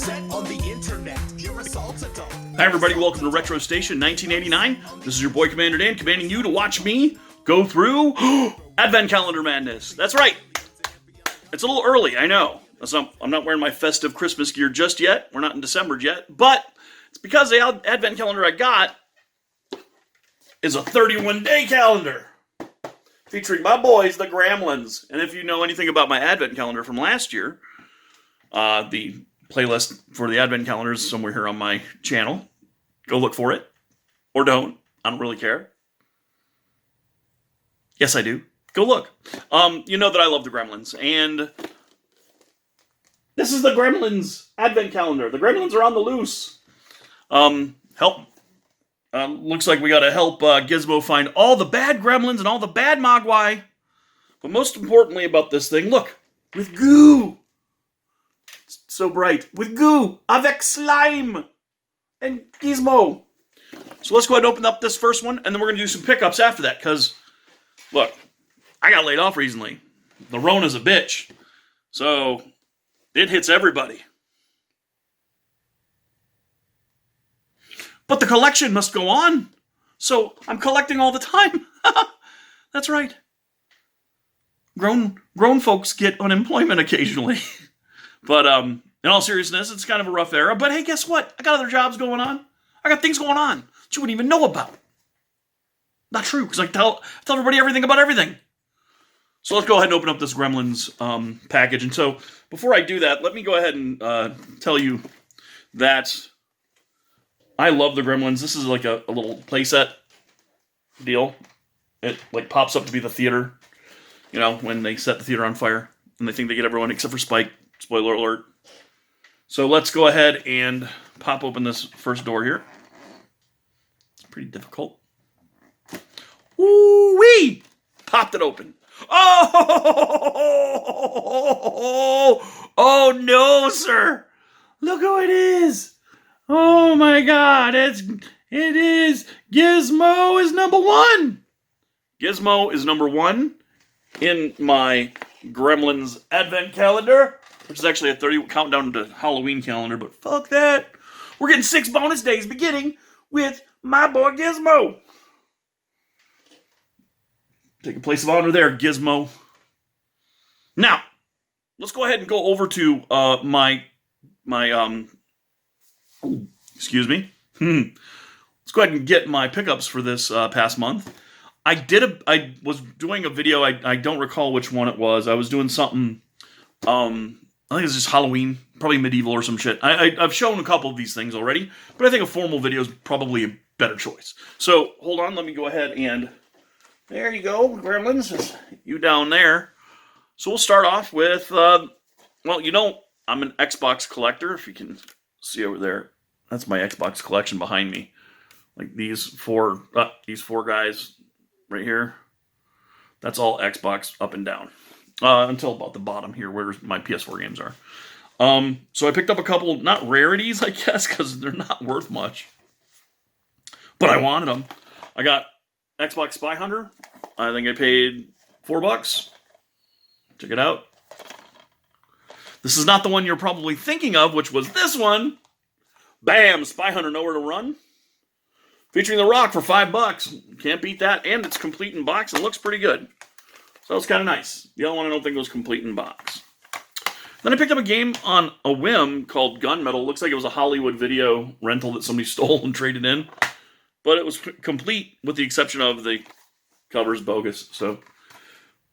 Hi everybody, welcome to Retro Station 1989. This is your boy Commander Dan, commanding you to watch me go through Advent Calendar Madness. That's right. It's a little early, I know. I'm not wearing my festive Christmas gear just yet. We're not in December yet, but it's because the Advent Calendar I got is a 31-day calendar featuring my boys, the Gremlins. And if you know anything about my Advent Calendar from last year, the playlist for the Advent Calendar is somewhere here on my channel. Go look for it. Or don't. I don't really care. Yes, I do. Go look. You know that I love the Gremlins. And this is the Gremlins Advent Calendar. The Gremlins are on the loose. Looks like we gotta help Gizmo find all the bad Gremlins and all the bad Mogwai. But most importantly about this thing, look. With goo. It's so bright. With goo. Avec slime. And Gizmo. So let's go ahead and open up this first one, and then we're going to do some pickups after that, because, look, I got laid off recently. The Rona's a bitch. So, it hits everybody. But the collection must go on. So, I'm collecting all the time. That's right. Grown folks get unemployment occasionally. But, in all seriousness, it's kind of a rough era. But hey, guess what? I got other jobs going on. I got things going on that you wouldn't even know about. Not true, because I tell everybody everything about everything. So let's go ahead and open up this Gremlins package. And so before I do that, let me go ahead and tell you that I love the Gremlins. This is like a little playset deal. It like pops up to be the theater, you know, when they set the theater on fire. And they think they get everyone except for Spike. Spoiler alert. So let's go ahead and pop open this first door here. It's pretty difficult. Ooh-wee! Popped it open. Oh no, sir! Look who it is! Oh my God! It is Gizmo is number one. Gizmo is number one in my Gremlins Advent Calendar, which is actually a 30 countdown to Halloween calendar, but fuck that. We're getting 6 bonus days beginning with my boy Gizmo. Take a place of honor there, Gizmo. Now, let's go ahead and go over to excuse me. Let's go ahead and get my pickups for this past month. I was doing a video, I don't recall which one it was. I was doing something, I think it was just Halloween, probably medieval or some shit. I've shown a couple of these things already, but I think a formal video is probably a better choice. So, hold on, let me go ahead and, there you go, Gremlins, you down there. So we'll start off with, well, you know, I'm an Xbox collector, if you can see over there. That's my Xbox collection behind me. Like these four guys right here. That's all Xbox up and down. Until about the bottom here where my PS4 games are. So I picked up a couple, not rarities, I guess, because they're not worth much. But I wanted them. I got Xbox Spy Hunter. I think I paid $4. Check it out. This is not the one you're probably thinking of, which was this one. Bam! Spy Hunter Nowhere to Run. Featuring The Rock for $5. Can't beat that. And it's complete in box and looks pretty good. So it's kind of nice. The other one I don't think was complete in box. Then I picked up a game on a whim called Gunmetal. Looks like it was a Hollywood video rental that somebody stole and traded in. But it was complete with the exception of the cover's bogus.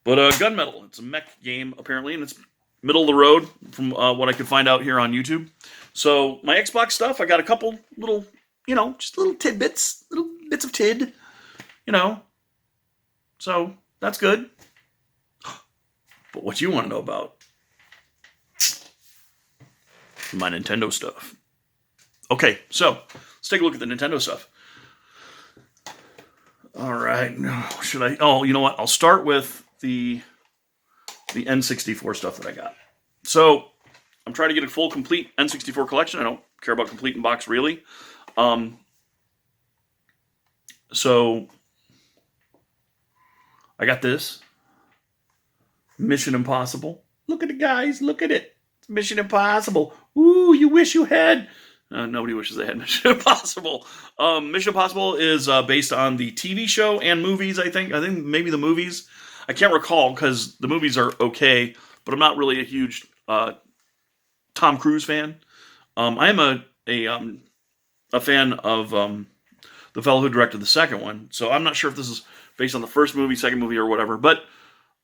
But Gunmetal, it's a mech game apparently, and it's middle of the road from what I could find out here on YouTube. So my Xbox stuff, I got a couple little, you know, just little tidbits, little bits of tid, you know. So that's good. But what you want to know about? My Nintendo stuff. Okay, so let's take a look at the Nintendo stuff. All right, should I? Oh, you know what? I'll start with the N64 stuff that I got. So I'm trying to get a full, complete N64 collection. I don't care about complete in box really. So I got this Mission Impossible. Look at it, guys. Look at it. It's Mission Impossible. Ooh, you wish you had. Nobody wishes they had Mission Impossible. Mission Impossible is based on the TV show and movies, I think. I think maybe the movies. I can't recall because the movies are okay, but I'm not really a huge Tom Cruise fan. I am a fan of the fellow who directed the second one, so I'm not sure if this is based on the first movie, second movie, or whatever. But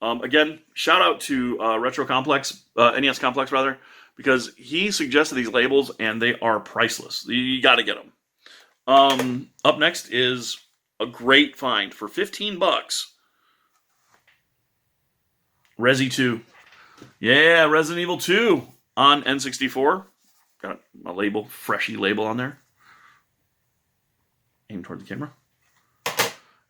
again, shout out to Retro Complex, NES Complex rather, because he suggested these labels and they are priceless. You got to get them. Up next is a great find for $15. Resi 2. Yeah, Resident Evil 2 on N64. Got a label, freshy label on there. Aim toward the camera.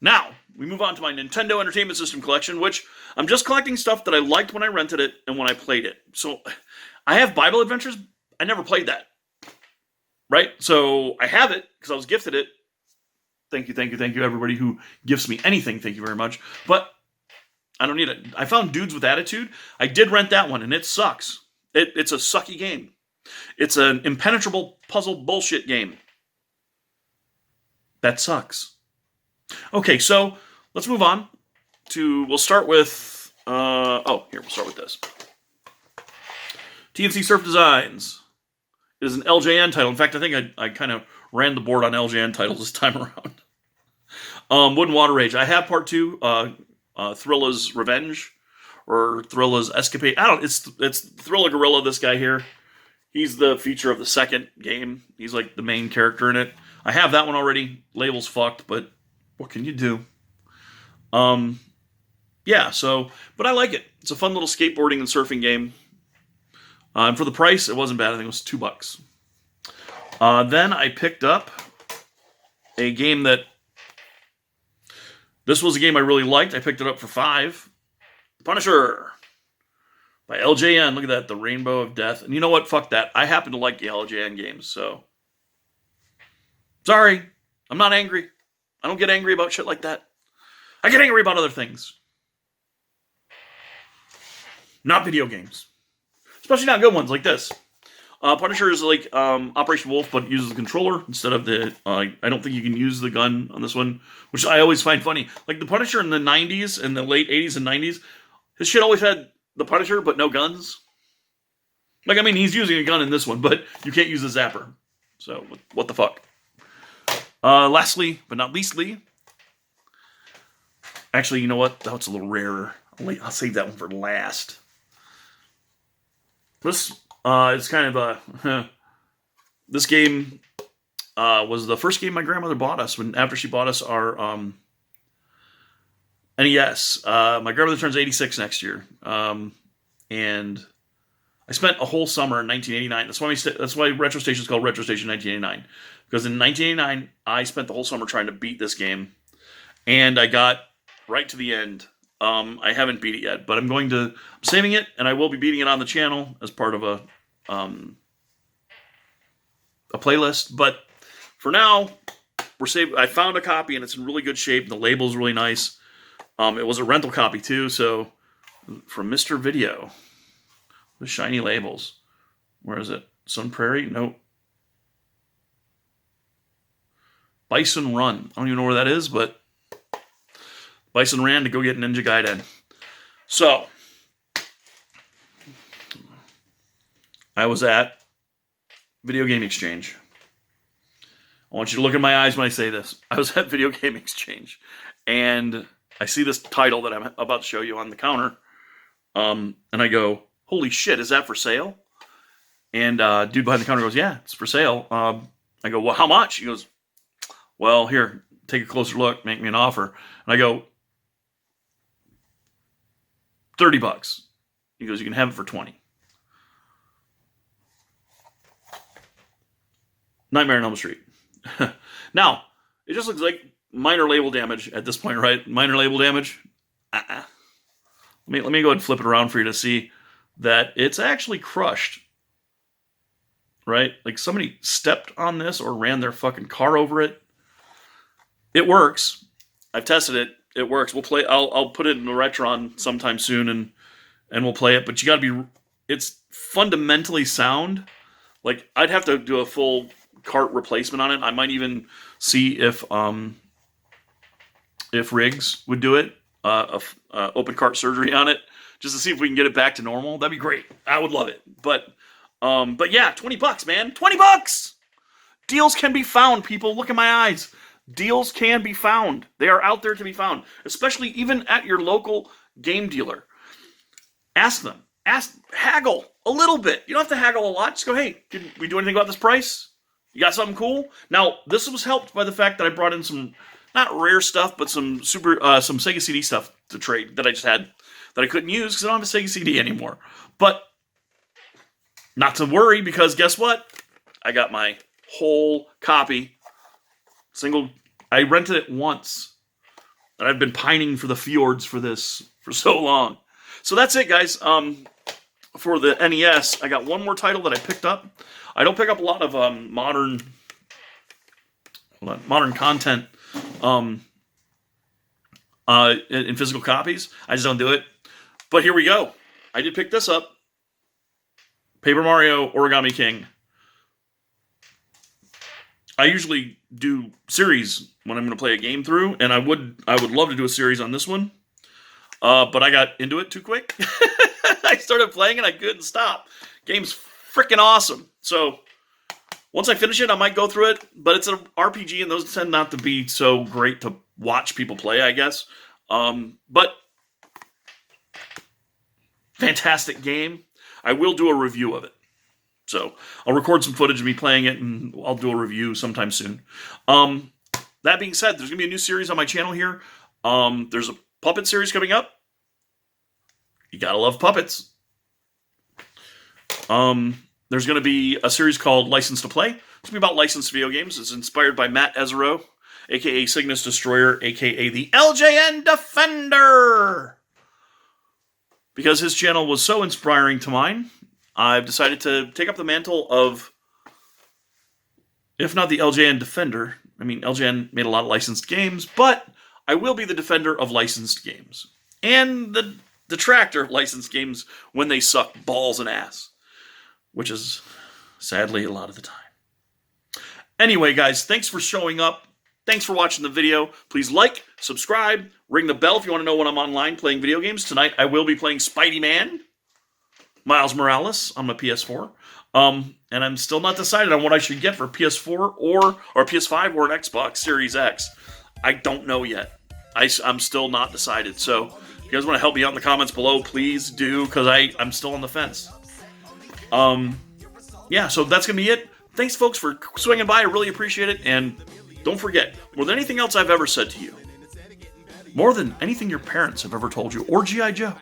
Now, we move on to my Nintendo Entertainment System collection, which I'm just collecting stuff that I liked when I rented it and when I played it. So, I have Bible Adventures. I never played that. Right? So, I have it because I was gifted it. Thank you, everybody who gifts me anything. Thank you very much. But I don't need it. I found Dudes with Attitude. I did rent that one, and it sucks. It's a sucky game. It's an impenetrable puzzle bullshit game. That sucks. Okay, so let's move on to, we'll start with, we'll start with this. TNC Surf Designs. It is an LJN title. In fact, I think I kind of ran the board on LJN titles this time around. Wood and Water Rage. I have part 2, Thrilla's Revenge, or Thrilla's Escapade. It's Thrilla Gorilla, this guy here. He's the feature of the second game. He's like the main character in it. I have that one already. Label's fucked, but what can you do? Yeah, so, but I like it. It's a fun little skateboarding and surfing game. And for the price, it wasn't bad. I think it was $2. Then I picked up a game that, this was a game I really liked. I picked it up for $5. Punisher by LJN. Look at that, the Rainbow of Death. And you know what? Fuck that. I happen to like the LJN games, so. Sorry. I'm not angry. I don't get angry about shit like that. I get angry about other things. Not video games. Especially not good ones like this. Punisher is like Operation Wolf, but uses the controller instead of the... I don't think you can use the gun on this one, which I always find funny. Like the Punisher in the 90s and the late 80s and 90s, his shit always had the Punisher, but no guns. Like, I mean, he's using a gun in this one, but you can't use a zapper. So, what the fuck? Lastly, but not leastly... Actually, you know what? That's a little rarer. I'll save that one for last. This is kind of a... this game was the first game my grandmother bought us after she bought us our NES. My grandmother turns 86 next year. And I spent a whole summer in 1989. That's why Retro Station is called Retro Station 1989. Because in 1989, I spent the whole summer trying to beat this game. And I got right to the end. I haven't beat it yet, but I'm saving it, and I will be beating it on the channel as part of a playlist. But for now, I found a copy, and it's in really good shape. The label's really nice. It was a rental copy too, so from Mr. Video, the shiny labels. Where is it? Sun Prairie? Nope. Bison Run. I don't even know where that is, but Bison ran to go get Ninja Gaiden. So, I was at Video Game Exchange. I want you to look in my eyes when I say this. I was at Video Game Exchange, and I see this title that I'm about to show you on the counter, and I go, holy shit, is that for sale? And dude behind the counter goes, yeah, it's for sale. I go, well, how much? He goes, well, here, take a closer look, make me an offer. And I go, $30. He goes, you can have it for 20. Nightmare on Elm Street. Now, it just looks like minor label damage at this point, right? Minor label damage. Let me go ahead and flip it around for you to see that it's actually crushed. Right? Like somebody stepped on this or ran their fucking car over it. It works. I've tested it. It works. We'll play. I'll put it in the Retron sometime soon, and we'll play it. But you got to be it's fundamentally sound. Like, I'd have to do a full cart replacement on it. I might even see if Riggs would do it, open cart surgery on it, just to see if we can get it back to normal. That'd be great. I would love it. But yeah, $20, man, $20. Deals can be found, people. Look at my eyes. Deals can be found. They are out there to be found, especially even at your local game dealer. Ask them. Haggle a little bit. You don't have to haggle a lot. Just go, hey, did we do anything about this price? You got something cool? Now, this was helped by the fact that I brought in some, not rare stuff, but some some Sega CD stuff to trade that I just had that I couldn't use because I don't have a Sega CD anymore. But not to worry, because guess what? I got my whole copy. I rented it once. And I've been pining for the fjords for this for so long. So that's it, guys. For the NES, I got one more title that I picked up. I don't pick up a lot of modern content in physical copies. I just don't do it. But here we go. I did pick this up. Paper Mario Origami King. I usually do series when I'm going to play a game through, and I would love to do a series on this one, but I got into it too quick. I started playing and I couldn't stop. Game's freaking awesome. So once I finish it, I might go through it, but it's an RPG, and those tend not to be so great to watch people play, I guess. But fantastic game. I will do a review of it. So I'll record some footage of me playing it, and I'll do a review sometime soon. That being said, there's going to be a new series on my channel here. There's a puppet series coming up. You gotta love puppets. There's going to be a series called License to Play. It's going to be about licensed video games. It's inspired by Matt Ezero, a.k.a. Cygnus Destroyer, a.k.a. the LJN Defender. Because his channel was so inspiring to mine, I've decided to take up the mantle of, if not the LJN Defender. I mean, LJN made a lot of licensed games, but I will be the defender of licensed games. And the detractor of licensed games when they suck balls and ass. Which is, sadly, a lot of the time. Anyway, guys, thanks for showing up. Thanks for watching the video. Please like, subscribe, ring the bell if you want to know when I'm online playing video games. Tonight, I will be playing Spidey-Man, Miles Morales on my PS4. And I'm still not decided on what I should get for PS4 or PS5 or an Xbox Series X. I don't know yet. I'm still not decided. So if you guys want to help me out in the comments below, please do, because I'm still on the fence. Yeah, so that's going to be it. Thanks, folks, for swinging by. I really appreciate it. And don't forget, more than anything else I've ever said to you, more than anything your parents have ever told you, or G.I. Joe,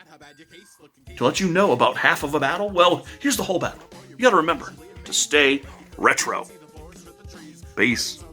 to let you know about half of a battle, well, here's the whole battle. You got to remember to stay retro. Peace.